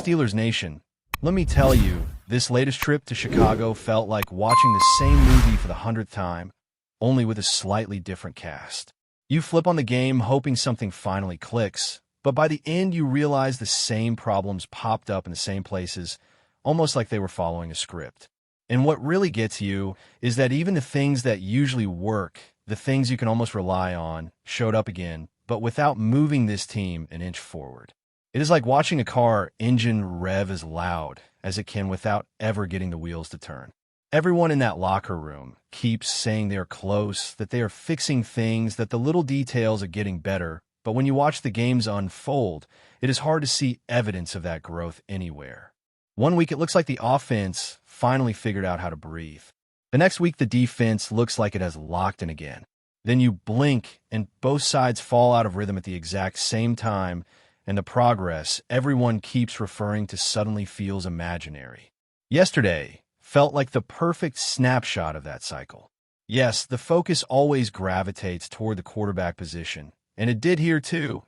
Steelers Nation, let me tell you, this latest trip to Chicago felt like watching the same movie for the 100th time, only with a slightly different cast. You flip on the game hoping something finally clicks, but by the end you realize the same problems popped up in the same places, almost like they were following a script. And what really gets you is that even the things that usually work, the things you can almost rely on, showed up again, but without moving this team an inch forward. It is like watching a car engine rev as loud as it can without ever getting the wheels to turn. Everyone in that locker room keeps saying they are close, that they are fixing things, that the little details are getting better, but when you watch the games unfold, it is hard to see evidence of that growth anywhere. One week it looks like the offense finally figured out how to breathe. The next week the defense looks like it has locked in again. Then you blink and both sides fall out of rhythm at the exact same time, and the progress everyone keeps referring to suddenly feels imaginary. Yesterday felt like the perfect snapshot of that cycle. Yes, the focus always gravitates toward the quarterback position, and it did here too,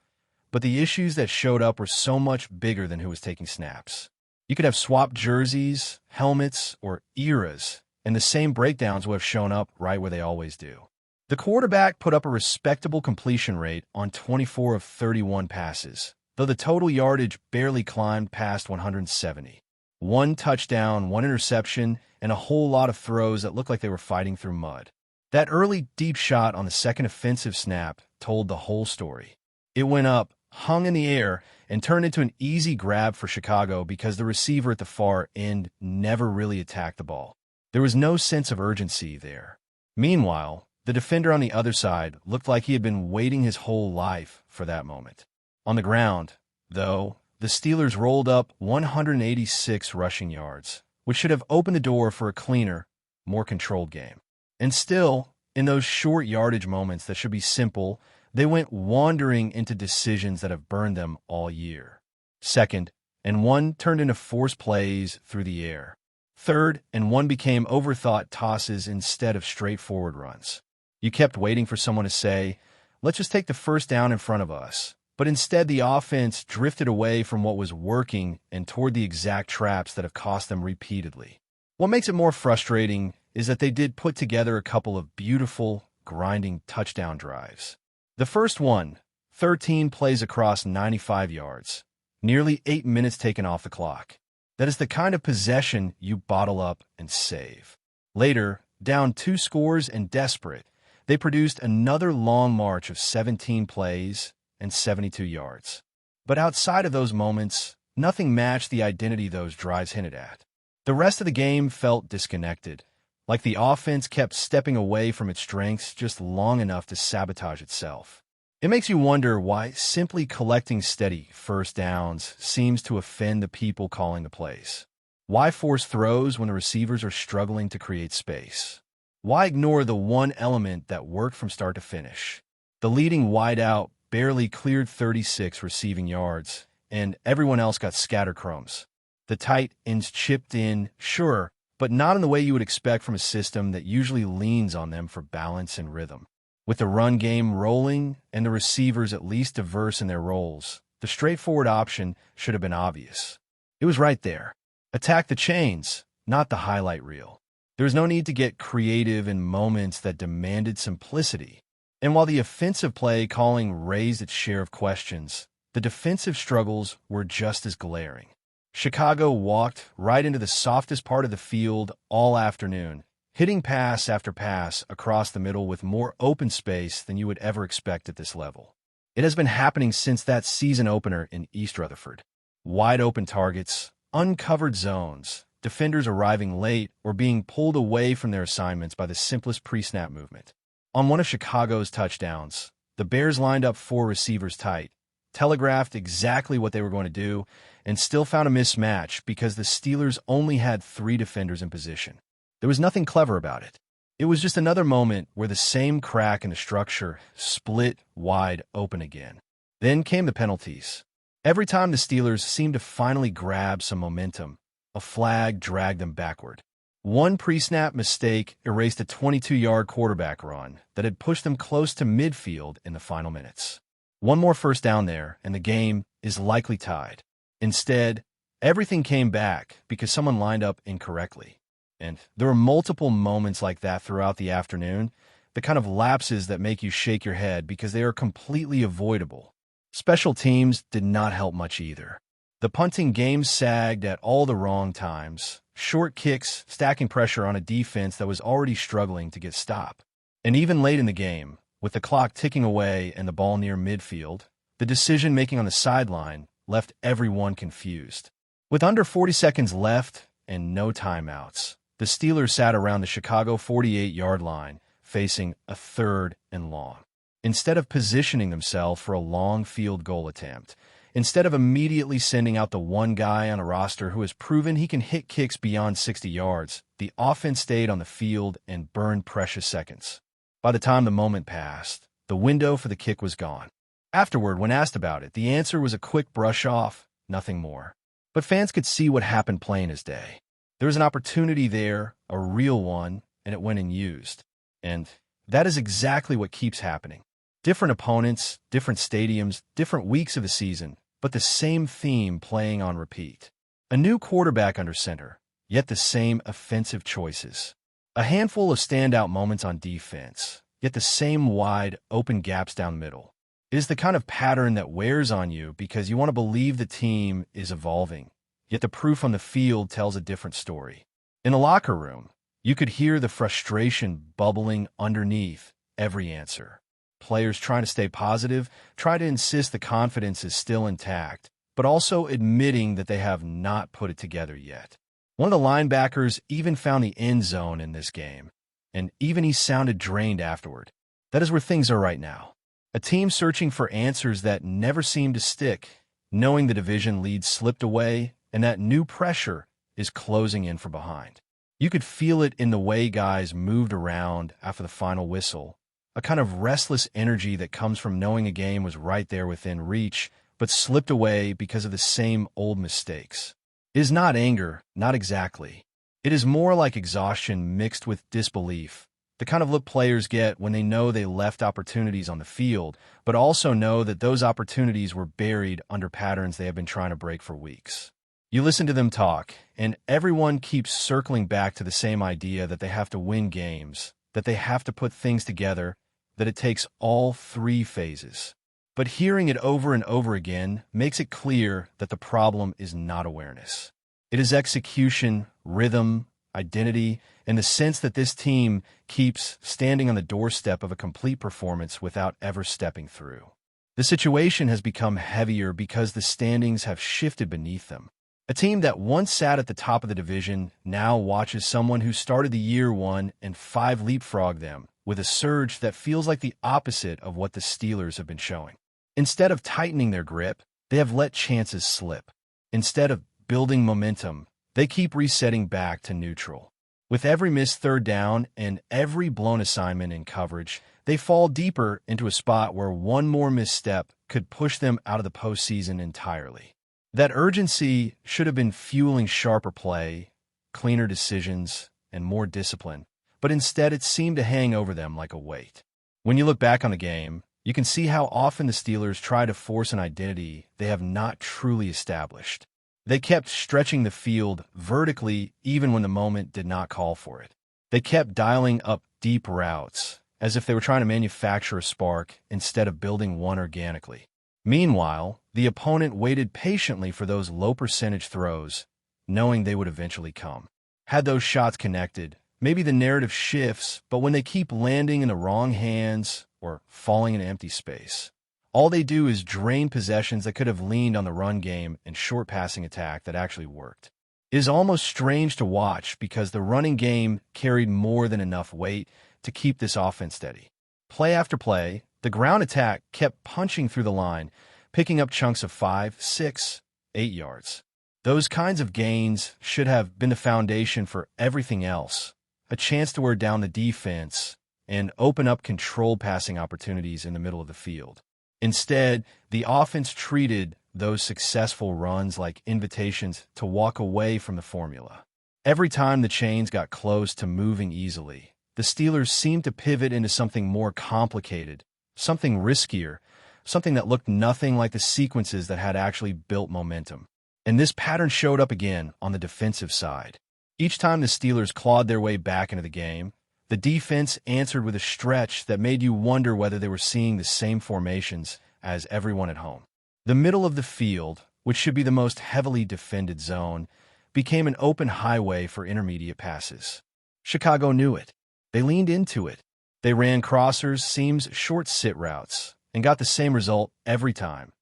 but the issues that showed up were so much bigger than who was taking snaps. You could have swapped jerseys, helmets, or eras, and the same breakdowns would have shown up right where they always do. The quarterback put up a respectable completion rate on 24 of 31 passes, though the total yardage barely climbed past 170. One touchdown, one interception, and a whole lot of throws that looked like they were fighting through mud. That early deep shot on the second offensive snap told the whole story. It went up, hung in the air, and turned into an easy grab for Chicago because the receiver at the far end never really attacked the ball. There was no sense of urgency there. Meanwhile, the defender on the other side looked like he had been waiting his whole life for that moment. On the ground, though, the Steelers rolled up 186 rushing yards, which should have opened the door for a cleaner, more controlled game. And still, in those short yardage moments that should be simple, they went wandering into decisions that have burned them all year. 2nd and 1 turned into forced plays through the air. 3rd and 1 became overthought tosses instead of straightforward runs. You kept waiting for someone to say, "Let's just take the first down in front of us." But instead, the offense drifted away from what was working and toward the exact traps that have cost them repeatedly. What makes it more frustrating is that they did put together a couple of beautiful, grinding touchdown drives. The first one, 13 plays across 95 yards, nearly 8 minutes taken off the clock. That is the kind of possession you bottle up and save. Later, down 2 scores and desperate, they produced another long march of 17 plays and 72 yards. But outside of those moments, nothing matched the identity those drives hinted at. The rest of the game felt disconnected, like the offense kept stepping away from its strengths just long enough to sabotage itself. It makes you wonder why simply collecting steady first downs seems to offend the people calling the plays. Why force throws when the receivers are struggling to create space? Why ignore the one element that worked from start to finish? The leading wideout barely cleared 36 receiving yards, and everyone else got scatter crumbs. The tight ends chipped in, sure, but not in the way you would expect from a system that usually leans on them for balance and rhythm. With the run game rolling and the receivers at least diverse in their roles, the straightforward option should have been obvious. It was right there. Attack the chains, not the highlight reel. There was no need to get creative in moments that demanded simplicity. And while the offensive play calling raised its share of questions, the defensive struggles were just as glaring. Chicago walked right into the softest part of the field all afternoon, hitting pass after pass across the middle with more open space than you would ever expect at this level. It has been happening since that season opener in East Rutherford. Wide open targets, uncovered zones, defenders arriving late or being pulled away from their assignments by the simplest pre-snap movement. On one of Chicago's touchdowns, the Bears lined up 4 receivers tight, telegraphed exactly what they were going to do, and still found a mismatch because the Steelers only had 3 defenders in position. There was nothing clever about it. It was just another moment where the same crack in the structure split wide open again. Then came the penalties. Every time the Steelers seemed to finally grab some momentum, a flag dragged them backward. One pre-snap mistake erased a 22-yard quarterback run that had pushed them close to midfield in the final minutes. One more first down there, and the game is likely tied. Instead, Everything came back because someone lined up incorrectly. And there were multiple moments like that throughout the afternoon, the kind of lapses that make you shake your head because they are completely avoidable. Special teams did not help much either. The punting game sagged at all the wrong times, short kicks stacking pressure on a defense that was already struggling to get stopped. And even late in the game, with the clock ticking away and the ball near midfield, the decision-making on the sideline left everyone confused. With under 40 seconds left and no timeouts, the Steelers sat around the Chicago 48-yard line, facing a 3rd and long. Instead of positioning themselves for a long field goal attempt, instead of immediately sending out the one guy on a roster who has proven he can hit kicks beyond 60 yards, the offense stayed on the field and burned precious seconds. By the time the moment passed, the window for the kick was gone. Afterward, when asked about it, the answer was a quick brush off, nothing more. But fans could see what happened plain as day. There was an opportunity there, a real one, and it went unused. And that is exactly what keeps happening. Different opponents, different stadiums, different weeks of the season, but the same theme playing on repeat. A new quarterback under center, yet the same offensive choices. A handful of standout moments on defense, yet the same wide, open gaps down middle. It is the kind of pattern that wears on you because you want to believe the team is evolving, yet the proof on the field tells a different story. In the locker room, you could hear the frustration bubbling underneath every answer. Players trying to stay positive, try to insist the confidence is still intact, but also admitting that they have not put it together yet. One of the linebackers even found the end zone in this game, and even he sounded drained afterward. That is where things are right now. A team searching for answers that never seem to stick, knowing the division lead slipped away and that new pressure is closing in from behind. You could feel it in the way guys moved around after the final whistle, a kind of restless energy that comes from knowing a game was right there within reach, but slipped away because of the same old mistakes. It is not anger, not exactly. It is more like exhaustion mixed with disbelief, the kind of look players get when they know they left opportunities on the field, but also know that those opportunities were buried under patterns they have been trying to break for weeks. You listen to them talk, and everyone keeps circling back to the same idea that they have to win games, that they have to put things together, that it takes all 3 phases. But hearing it over and over again makes it clear that the problem is not awareness. It is execution, rhythm, identity, and the sense that this team keeps standing on the doorstep of a complete performance without ever stepping through. The situation has become heavier because the standings have shifted beneath them. A team that once sat at the top of the division now watches someone who started the year 1 and 5 leapfrog them with a surge that feels like the opposite of what the Steelers have been showing. Instead of tightening their grip, they have let chances slip. Instead of building momentum, they keep resetting back to neutral. With every missed 3rd down and every blown assignment in coverage, they fall deeper into a spot where one more misstep could push them out of the postseason entirely. That urgency should have been fueling sharper play, cleaner decisions, and more discipline, but instead it seemed to hang over them like a weight. When you look back on the game, you can see how often the Steelers try to force an identity they have not truly established. They kept stretching the field vertically even when the moment did not call for it. They kept dialing up deep routes, as if they were trying to manufacture a spark instead of building one organically. Meanwhile, the opponent waited patiently for those low-percentage throws, knowing they would eventually come. Had those shots connected, maybe the narrative shifts, but when they keep landing in the wrong hands or falling in empty space, all they do is drain possessions that could have leaned on the run game and short passing attack that actually worked. It is almost strange to watch because the running game carried more than enough weight to keep this offense steady. Play after play, the ground attack kept punching through the line, picking up chunks of 5, 6, 8 yards. Those kinds of gains should have been the foundation for everything else, a chance to wear down the defense and open up controlled passing opportunities in the middle of the field. Instead, the offense treated those successful runs like invitations to walk away from the formula. Every time the chains got close to moving easily, the Steelers seemed to pivot into something more complicated, something riskier, something that looked nothing like the sequences that had actually built momentum. And this pattern showed up again on the defensive side. Each time the Steelers clawed their way back into the game, the defense answered with a stretch that made you wonder whether they were seeing the same formations as everyone at home. The middle of the field, which should be the most heavily defended zone, became an open highway for intermediate passes. Chicago knew it. They leaned into it. They ran crossers, seams, short sit routes, and got the same result every time.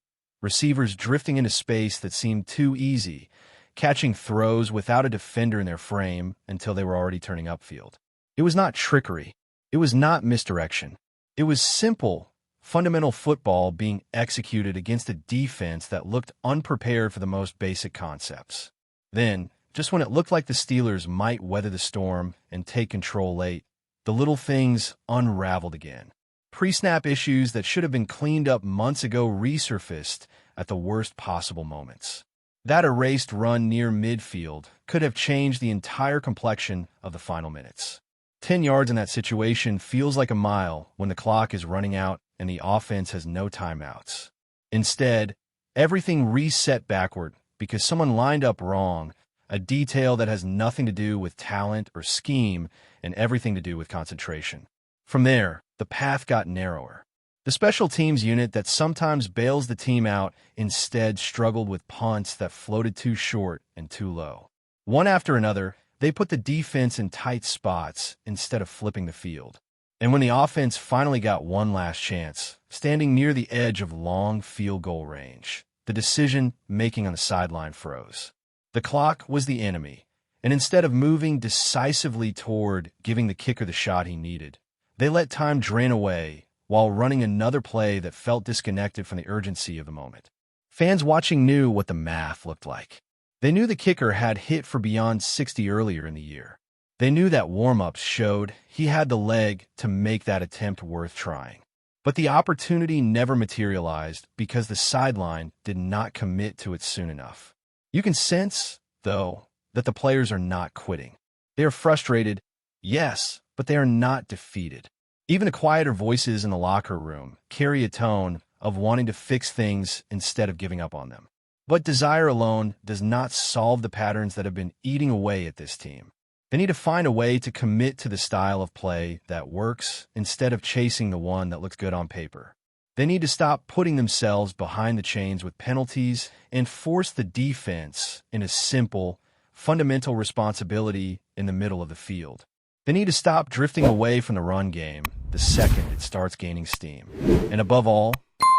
Receivers drifting into space that seemed too easy, catching throws without a defender in their frame until they were already turning upfield. It was not trickery. It was not misdirection. It was simple, fundamental football being executed against a defense that looked unprepared for the most basic concepts. Then, just when it looked like the Steelers might weather the storm and take control late, the little things unraveled again. Pre-snap issues that should have been cleaned up months ago resurfaced at the worst possible moments. That erased run near midfield could have changed the entire complexion of the final minutes. 10 yards in that situation feels like a mile when the clock is running out and the offense has no timeouts. Instead, everything reset backward because someone lined up wrong, a detail that has nothing to do with talent or scheme and everything to do with concentration. From there, the path got narrower. The special teams unit that sometimes bails the team out instead struggled with punts that floated too short and too low. One after another, they put the defense in tight spots instead of flipping the field. And when the offense finally got one last chance, standing near the edge of long field goal range, the decision-making on the sideline froze. The clock was the enemy, and instead of moving decisively toward giving the kicker the shot he needed, they let time drain away while running another play that felt disconnected from the urgency of the moment. Fans watching knew what the math looked like. They knew the kicker had hit for beyond 60 earlier in the year. They knew that warm-ups showed he had the leg to make that attempt worth trying. But the opportunity never materialized because the sideline did not commit to it soon enough. You can sense, though, that the players are not quitting. They are frustrated, yes, but they are not defeated. Even the quieter voices in the locker room carry a tone of wanting to fix things instead of giving up on them. But desire alone does not solve the patterns that have been eating away at this team. They need to find a way to commit to the style of play that works instead of chasing the one that looks good on paper. They need to stop putting themselves behind the chains with penalties and force the defense in a simple, fundamental responsibility in the middle of the field. They need to stop drifting away from the run game the second it starts gaining steam. And above all,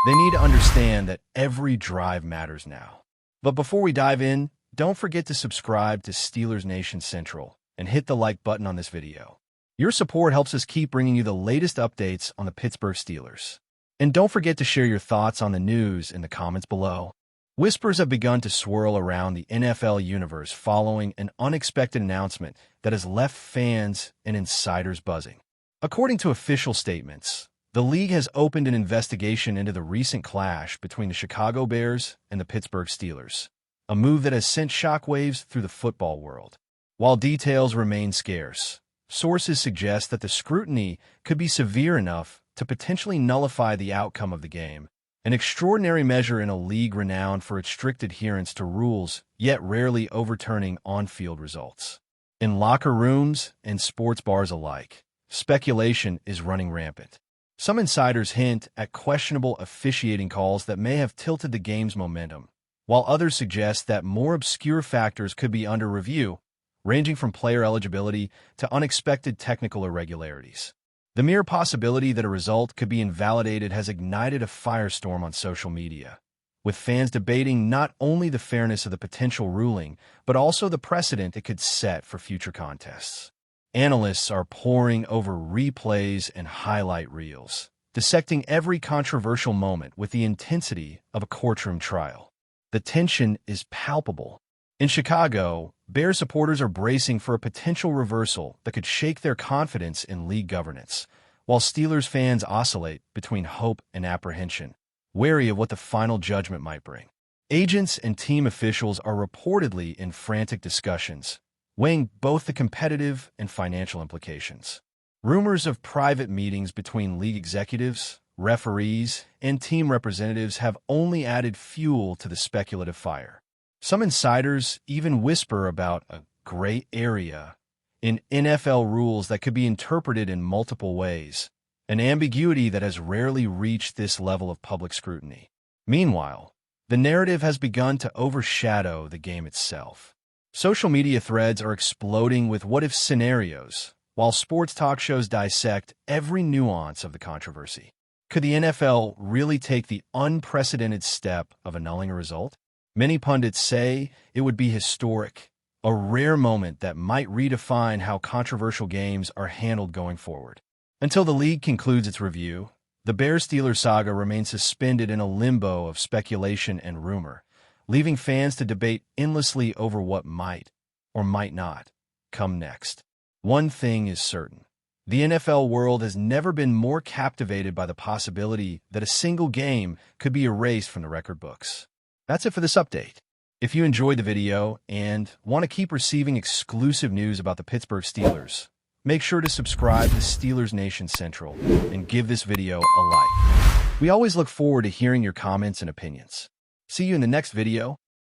they need to understand that every drive matters now. But before we dive in, don't forget to subscribe to Steelers Nation Central and hit the like button on this video. Your support helps us keep bringing you the latest updates on the Pittsburgh Steelers. And don't forget to share your thoughts on the news in the comments below. Whispers have begun to swirl around the NFL universe following an unexpected announcement that has left fans and insiders buzzing. According to official statements, the league has opened an investigation into the recent clash between the Chicago Bears and the Pittsburgh Steelers, a move that has sent shockwaves through the football world. While details remain scarce, sources suggest that the scrutiny could be severe enough to potentially nullify the outcome of the game, an extraordinary measure in a league renowned for its strict adherence to rules, yet rarely overturning on-field results. In locker rooms and sports bars alike, speculation is running rampant. Some insiders hint at questionable officiating calls that may have tilted the game's momentum, while others suggest that more obscure factors could be under review, ranging from player eligibility to unexpected technical irregularities. The mere possibility that a result could be invalidated has ignited a firestorm on social media, with fans debating not only the fairness of the potential ruling, but also the precedent it could set for future contests. Analysts are poring over replays and highlight reels, dissecting every controversial moment with the intensity of a courtroom trial. The tension is palpable. In Chicago, Bears supporters are bracing for a potential reversal that could shake their confidence in league governance, while Steelers fans oscillate between hope and apprehension, wary of what the final judgment might bring. Agents and team officials are reportedly in frantic discussions, weighing both the competitive and financial implications. Rumors of private meetings between league executives, referees, and team representatives have only added fuel to the speculative fire. Some insiders even whisper about a gray area in NFL rules that could be interpreted in multiple ways, an ambiguity that has rarely reached this level of public scrutiny. Meanwhile, the narrative has begun to overshadow the game itself. Social media threads are exploding with what-if scenarios, while sports talk shows dissect every nuance of the controversy. Could the NFL really take the unprecedented step of annulling a result? Many pundits say it would be historic, a rare moment that might redefine how controversial games are handled going forward. Until the league concludes its review, the Bears-Steelers saga remains suspended in a limbo of speculation and rumor, leaving fans to debate endlessly over what might, or might not, come next. One thing is certain. The NFL world has never been more captivated by the possibility that a single game could be erased from the record books. That's it for this update. If you enjoyed the video and want to keep receiving exclusive news about the Pittsburgh Steelers, make sure to subscribe to Steelers Nation Central and give this video a like. We always look forward to hearing your comments and opinions. See you in the next video.